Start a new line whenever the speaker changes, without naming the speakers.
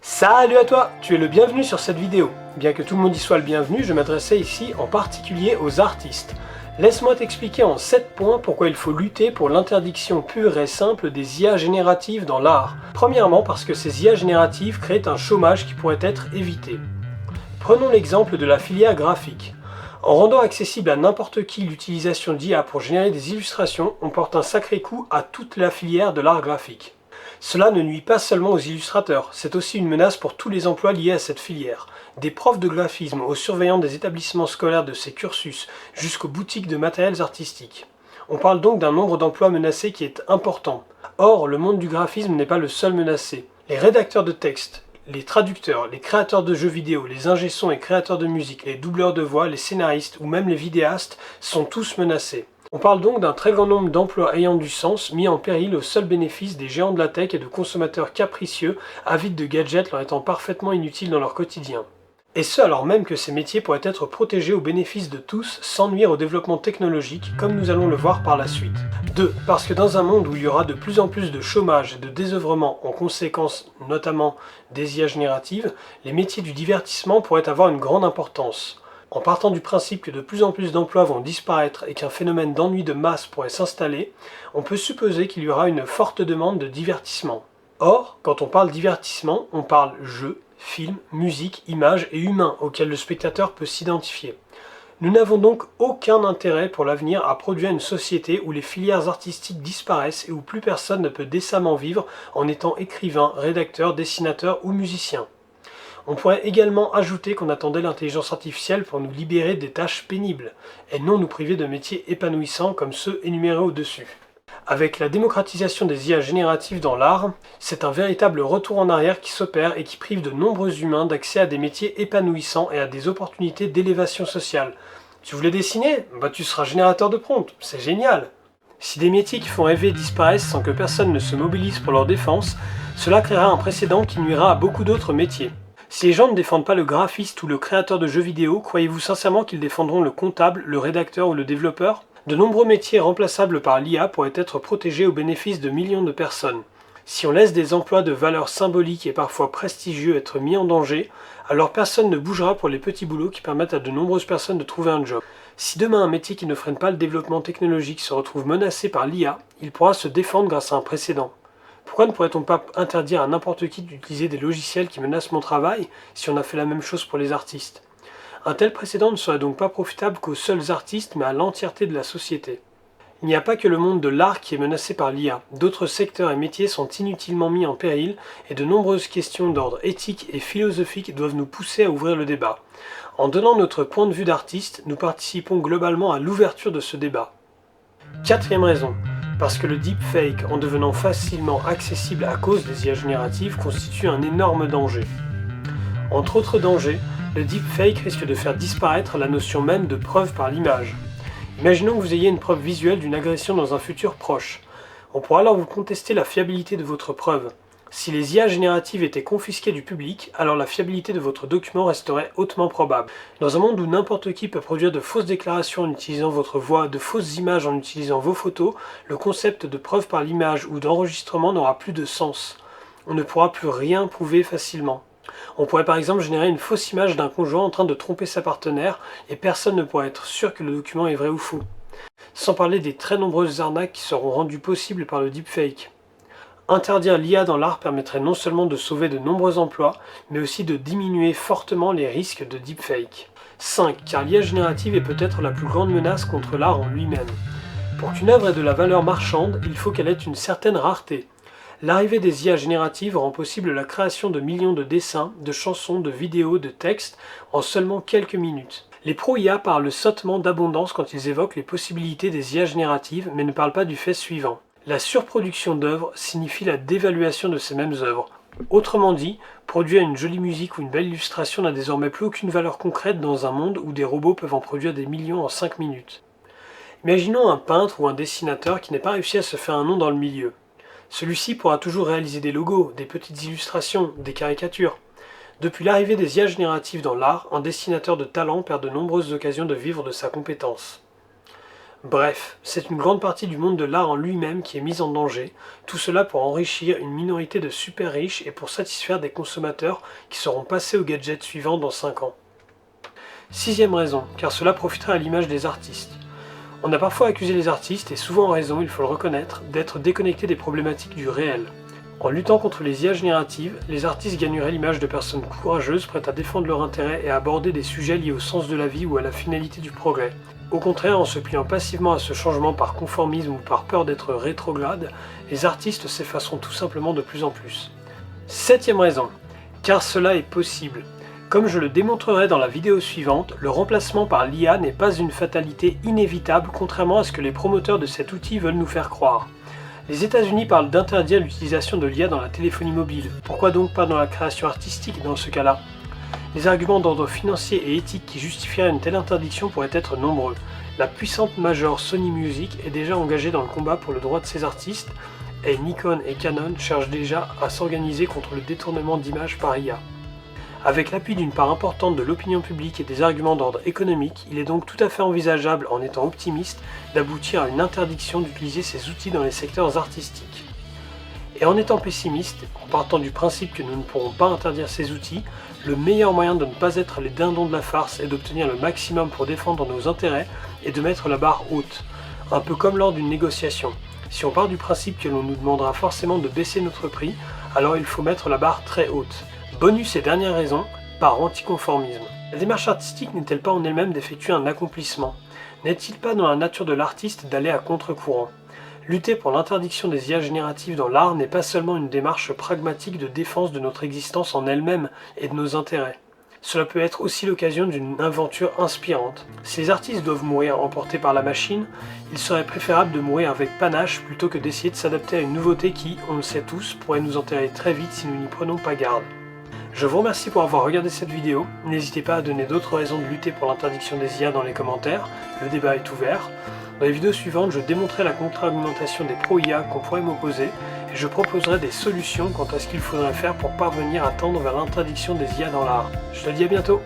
Salut à toi, tu es le bienvenu sur cette vidéo. Bien que tout le monde y soit le bienvenu, je m'adressais ici en particulier aux artistes. Laisse-moi t'expliquer en 7 points pourquoi il faut lutter pour l'interdiction pure et simple des IA génératives dans l'art. Premièrement parce que ces IA génératives créent un chômage qui pourrait être évité. Prenons l'exemple de la filière graphique. En rendant accessible à n'importe qui l'utilisation d'IA pour générer des illustrations, on porte un sacré coup à toute la filière de l'art graphique. Cela ne nuit pas seulement aux illustrateurs, c'est aussi une menace pour tous les emplois liés à cette filière. Des profs de graphisme aux surveillants des établissements scolaires de ces cursus, jusqu'aux boutiques de matériels artistiques. On parle donc d'un nombre d'emplois menacés qui est important. Or, le monde du graphisme n'est pas le seul menacé. Les rédacteurs de texte, les traducteurs, les créateurs de jeux vidéo, les ingé-sons et créateurs de musique, les doubleurs de voix, les scénaristes ou même les vidéastes sont tous menacés. On parle donc d'un très grand nombre d'emplois ayant du sens, mis en péril au seul bénéfice des géants de la tech et de consommateurs capricieux, avides de gadgets leur étant parfaitement inutiles dans leur quotidien. Et ce alors même que ces métiers pourraient être protégés au bénéfice de tous, sans nuire au développement technologique, comme nous allons le voir par la suite. 2. Parce que dans un monde où il y aura de plus en plus de chômage et de désœuvrement, en conséquence notamment des IA génératives, les métiers du divertissement pourraient avoir une grande importance. En partant du principe que de plus en plus d'emplois vont disparaître et qu'un phénomène d'ennui de masse pourrait s'installer, on peut supposer qu'il y aura une forte demande de divertissement. Or, quand on parle divertissement, on parle jeux, films, musique, images et humains auxquels le spectateur peut s'identifier. Nous n'avons donc aucun intérêt pour l'avenir à produire une société où les filières artistiques disparaissent et où plus personne ne peut décemment vivre en étant écrivain, rédacteur, dessinateur ou musicien. On pourrait également ajouter qu'on attendait l'intelligence artificielle pour nous libérer des tâches pénibles, et non nous priver de métiers épanouissants comme ceux énumérés au-dessus. Avec la démocratisation des IA génératives dans l'art, c'est un véritable retour en arrière qui s'opère et qui prive de nombreux humains d'accès à des métiers épanouissants et à des opportunités d'élévation sociale. Tu voulais dessiner ? Tu seras générateur de prompts, c'est génial! Si des métiers qui font rêver disparaissent sans que personne ne se mobilise pour leur défense, cela créera un précédent qui nuira à beaucoup d'autres métiers. Si les gens ne défendent pas le graphiste ou le créateur de jeux vidéo, croyez-vous sincèrement qu'ils défendront le comptable, le rédacteur ou le développeur ? De nombreux métiers remplaçables par l'IA pourraient être protégés au bénéfice de millions de personnes. Si on laisse des emplois de valeur symbolique et parfois prestigieux être mis en danger, alors personne ne bougera pour les petits boulots qui permettent à de nombreuses personnes de trouver un job. Si demain un métier qui ne freine pas le développement technologique se retrouve menacé par l'IA, il pourra se défendre grâce à un précédent. Pourquoi ne pourrait-on pas interdire à n'importe qui d'utiliser des logiciels qui menacent mon travail si on a fait la même chose pour les artistes ? Un tel précédent ne serait donc pas profitable qu'aux seuls artistes mais à l'entièreté de la société. Il n'y a pas que le monde de l'art qui est menacé par l'IA, d'autres secteurs et métiers sont inutilement mis en péril et de nombreuses questions d'ordre éthique et philosophique doivent nous pousser à ouvrir le débat. En donnant notre point de vue d'artiste, nous participons globalement à l'ouverture de ce débat. Quatrième raison. Parce que le deepfake, en devenant facilement accessible à cause des IA génératives, constitue un énorme danger. Entre autres dangers, le deepfake risque de faire disparaître la notion même de preuve par l'image. Imaginons que vous ayez une preuve visuelle d'une agression dans un futur proche. On pourra alors vous contester la fiabilité de votre preuve. Si les IA génératives étaient confisquées du public, alors la fiabilité de votre document resterait hautement probable. Dans un monde où n'importe qui peut produire de fausses déclarations en utilisant votre voix, de fausses images en utilisant vos photos, le concept de preuve par l'image ou d'enregistrement n'aura plus de sens. On ne pourra plus rien prouver facilement. On pourrait par exemple générer une fausse image d'un conjoint en train de tromper sa partenaire et personne ne pourra être sûr que le document est vrai ou faux. Sans parler des très nombreuses arnaques qui seront rendues possibles par le deepfake. Interdire l'IA dans l'art permettrait non seulement de sauver de nombreux emplois, mais aussi de diminuer fortement les risques de deepfake. 5. Car l'IA générative est peut-être la plus grande menace contre l'art en lui-même. Pour qu'une œuvre ait de la valeur marchande, il faut qu'elle ait une certaine rareté. L'arrivée des IA génératives rend possible la création de millions de dessins, de chansons, de vidéos, de textes en seulement quelques minutes. Les pro-IA parlent sottement d'abondance quand ils évoquent les possibilités des IA génératives, mais ne parlent pas du fait suivant. La surproduction d'œuvres signifie la dévaluation de ces mêmes œuvres. Autrement dit, produire une jolie musique ou une belle illustration n'a désormais plus aucune valeur concrète dans un monde où des robots peuvent en produire des millions en 5 minutes. Imaginons un peintre ou un dessinateur qui n'a pas réussi à se faire un nom dans le milieu. Celui-ci pourra toujours réaliser des logos, des petites illustrations, des caricatures. Depuis l'arrivée des IA génératives dans l'art, un dessinateur de talent perd de nombreuses occasions de vivre de sa compétence. Bref, c'est une grande partie du monde de l'art en lui-même qui est mise en danger, tout cela pour enrichir une minorité de super riches et pour satisfaire des consommateurs qui seront passés au gadget suivant dans 5 ans. Sixième raison, car cela profitera à l'image des artistes. On a parfois accusé les artistes, et souvent en raison, il faut le reconnaître, d'être déconnectés des problématiques du réel. En luttant contre les IA génératives, les artistes gagneraient l'image de personnes courageuses prêtes à défendre leurs intérêts et à aborder des sujets liés au sens de la vie ou à la finalité du progrès. Au contraire, en se pliant passivement à ce changement par conformisme ou par peur d'être rétrograde, les artistes s'effaceront tout simplement de plus en plus. Septième raison, car cela est possible. Comme je le démontrerai dans la vidéo suivante, le remplacement par l'IA n'est pas une fatalité inévitable contrairement à ce que les promoteurs de cet outil veulent nous faire croire. Les États-Unis parlent d'interdire l'utilisation de l'IA dans la téléphonie mobile. Pourquoi donc pas dans la création artistique dans ce cas-là ? Les arguments d'ordre financier et éthique qui justifieraient une telle interdiction pourraient être nombreux. La puissante major Sony Music est déjà engagée dans le combat pour le droit de ses artistes, et Nikon et Canon cherchent déjà à s'organiser contre le détournement d'images par IA. Avec l'appui d'une part importante de l'opinion publique et des arguments d'ordre économique, il est donc tout à fait envisageable, en étant optimiste, d'aboutir à une interdiction d'utiliser ces outils dans les secteurs artistiques. Et en étant pessimiste, en partant du principe que nous ne pourrons pas interdire ces outils, le meilleur moyen de ne pas être les dindons de la farce est d'obtenir le maximum pour défendre nos intérêts et de mettre la barre haute, un peu comme lors d'une négociation. Si on part du principe que l'on nous demandera forcément de baisser notre prix, alors il faut mettre la barre très haute. Bonus et dernière raison, par anticonformisme. La démarche artistique n'est-elle pas en elle-même d'effectuer un accomplissement ? N'est-il pas dans la nature de l'artiste d'aller à contre-courant ? Lutter pour l'interdiction des IA génératives dans l'art n'est pas seulement une démarche pragmatique de défense de notre existence en elle-même et de nos intérêts. Cela peut être aussi l'occasion d'une aventure inspirante. Si les artistes doivent mourir emportés par la machine, il serait préférable de mourir avec panache plutôt que d'essayer de s'adapter à une nouveauté qui, on le sait tous, pourrait nous enterrer très vite si nous n'y prenons pas garde. Je vous remercie pour avoir regardé cette vidéo, n'hésitez pas à donner d'autres raisons de lutter pour l'interdiction des IA dans les commentaires, le débat est ouvert. Dans les vidéos suivantes, je démontrerai la contre-argumentation des pro-IA qu'on pourrait m'opposer, et je proposerai des solutions quant à ce qu'il faudrait faire pour parvenir à tendre vers l'interdiction des IA dans l'art. Je te dis à bientôt!